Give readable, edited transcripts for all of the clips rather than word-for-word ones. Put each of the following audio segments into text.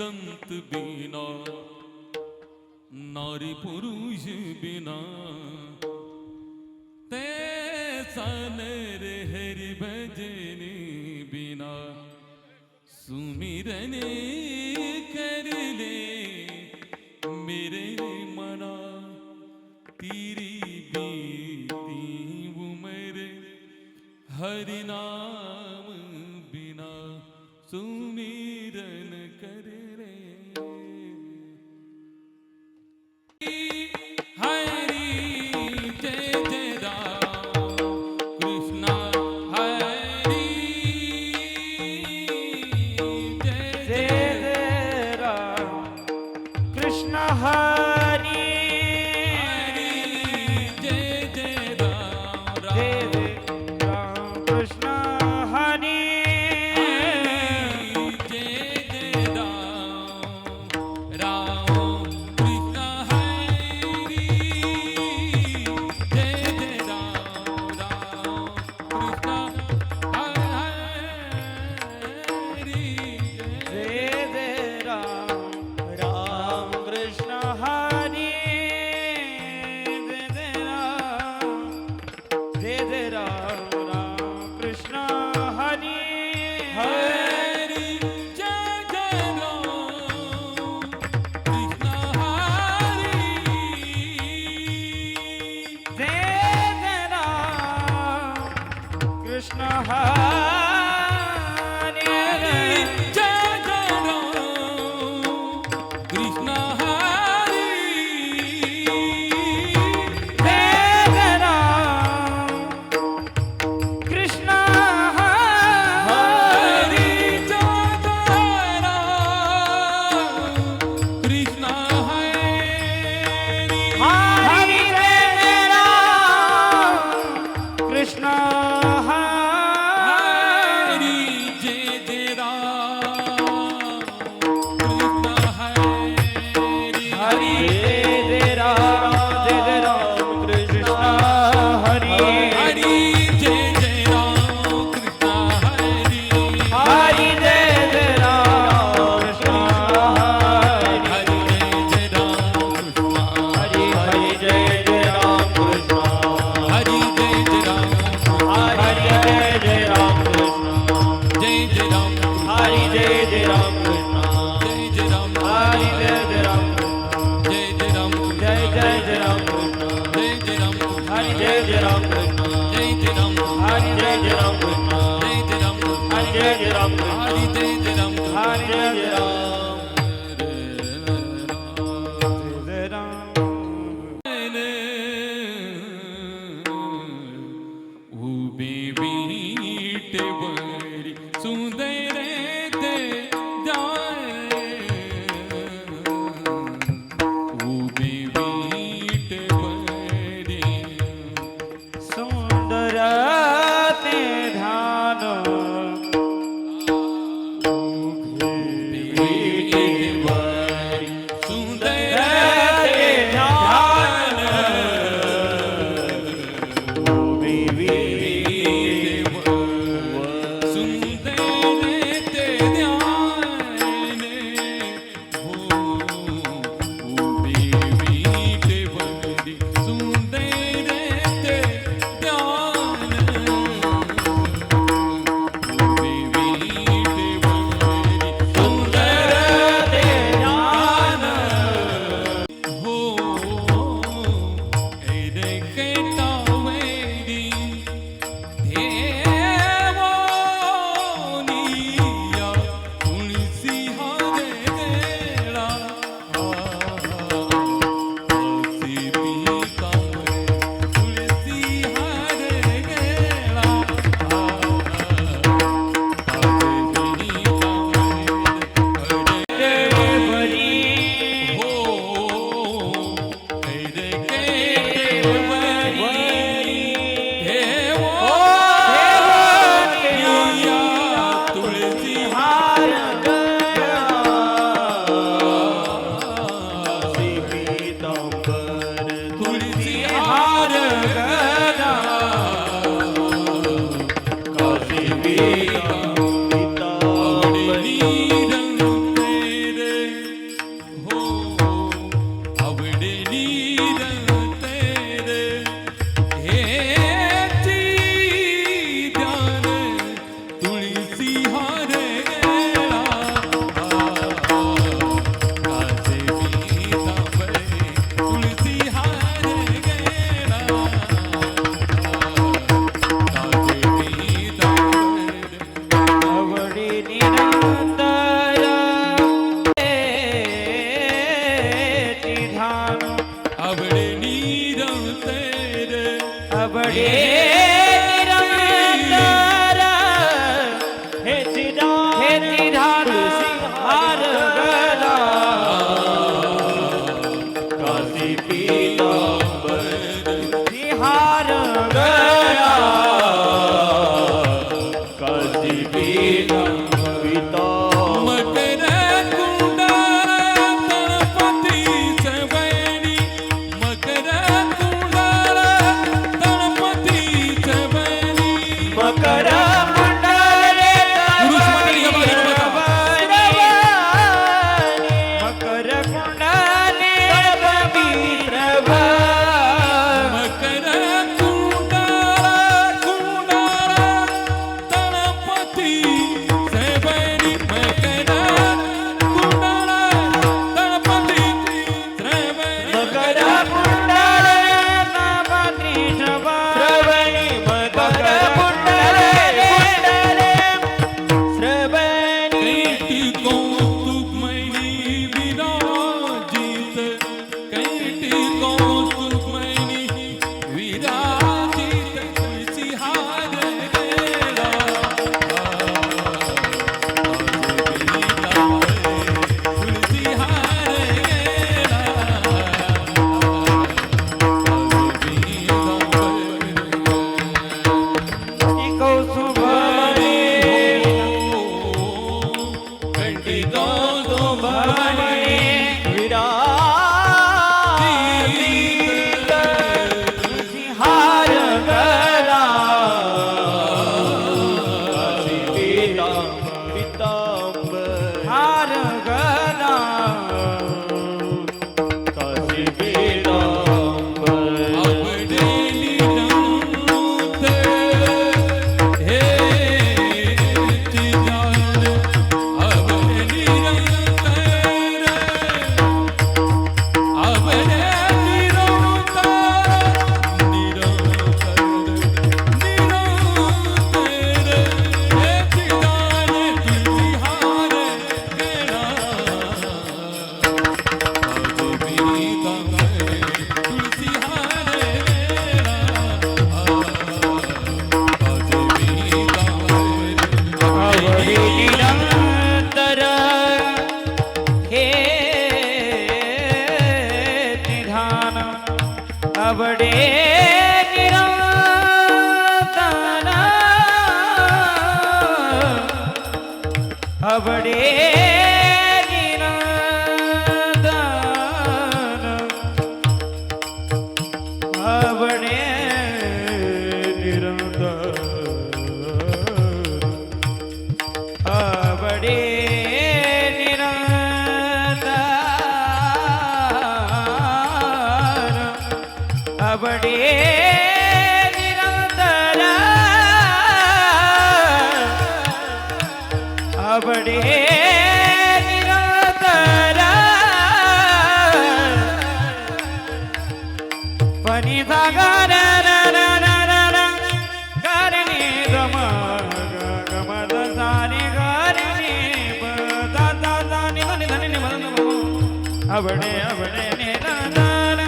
दंत बिना नारी पुरुष बिना ते सानर हरि भजनी बिना सुमिरने कर ले मेरे मना तेरी बीती उमर हरि नाम बिना सुमिरन कर रे हरि जय जय राम कृष्ण हरि जय जय जय राम कृष्ण हरी जय जय राम जय जय राम कृष्ण हरी जय जय राम राम कृष्ण हरि जय जय राम राम कृष्ण हरि जय जय राम राम कृष्ण हरी जय जय राम राम कृष्ण हरी हरि जय जय राम कृष्ण हरि जय जय राम कृष्ण हरी जय जय राम कृष्ण हरि जय जय राम कृष्ण हरि जय जय राम कृष्ण हरि हरि जय राम कृष्ण हरी मकर कुंडले पुरुष मंडळी या बाजूला बघा. मकर कुंडले पवित्रभानी मकर कुंडला कुंडला तळपती श्रवणी मकर कुंडला तळपती श्रवणी मकर कुंडले नामत्री श्रवणी मकर कुंडले श्रवणी कैटी कौतुकमयी विराजित कैटी कौतुकमयी विराजित तुळशी हार गेला तुळशी हार गेला कौसुभानी कंठी कौतुकमयी विराजित तुळशी हार गला पीतांबर हार गला काशी पीतांबर आवडेली रंगूत हे चिजान आवडेली रंगूत आवडेली रंगूत हे चिजान तुझी हार गेला तुळशी हार आवडी निरंतर हे निधान आवडे निरंतर आवडे निरंतर आवडे निरंतर आवडे निरंतर आवडे निरंतर आवडे निरंतर पनी सागर करणे गम गम दानी करणे दादा दानी धनी धनी आवडे आवडे निरंतर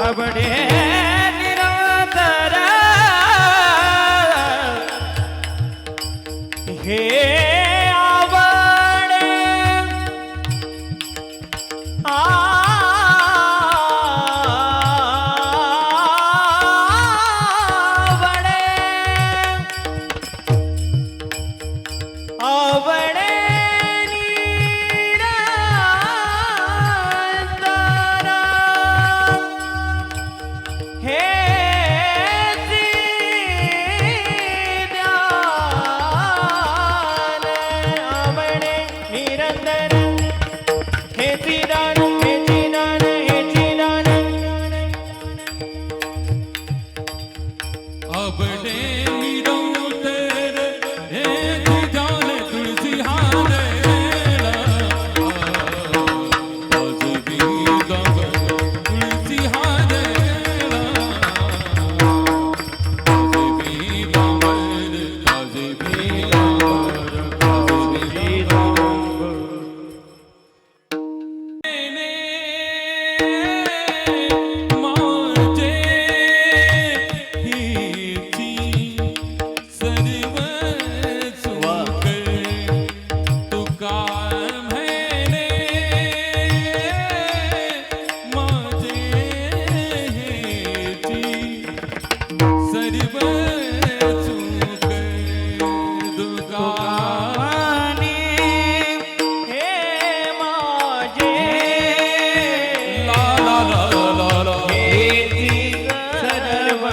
आवडे निरंतर हे आवडे आवडे निरंतर हे ध्यान आवडे निरंतर हे चिदान हे चिदान हे चिदान आवडे निरंतर हे चिजान तुळशी हार गेला तुळशी हार गेला माझे हिची सर्व सुख तुका म्हणे माझे हिची सर्व सुख तुका हे माझे ला ला ला ला ला सर्व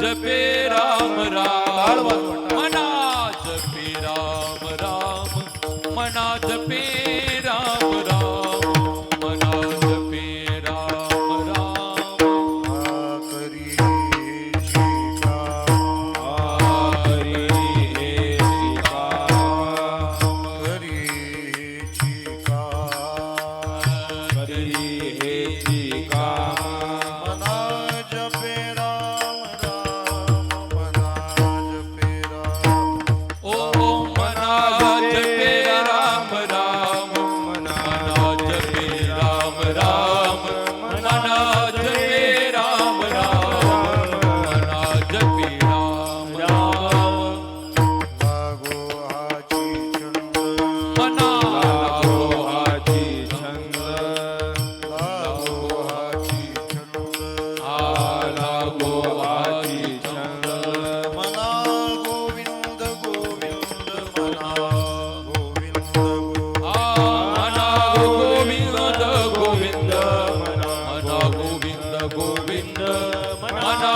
जपे राम टाळ राम वाजवा, टाळ. मना जपे राम राम मना जपे राम राम मना जपे राम राम करी शिका हरी शिका करी शिका हरी शिका मना जपे राम राम मना जपे राम ओम मना जपे राम राम मना जपे राम राम मना जपे राम राम मना जपे राम राम लागो हाची छंद मना लागो हाची छंद लागो हाची छंद लागो हाची छंद मना गोविंद गोविंद मना गोविंद मना गोविंद गोविंद मना गोविंद गोविंद मना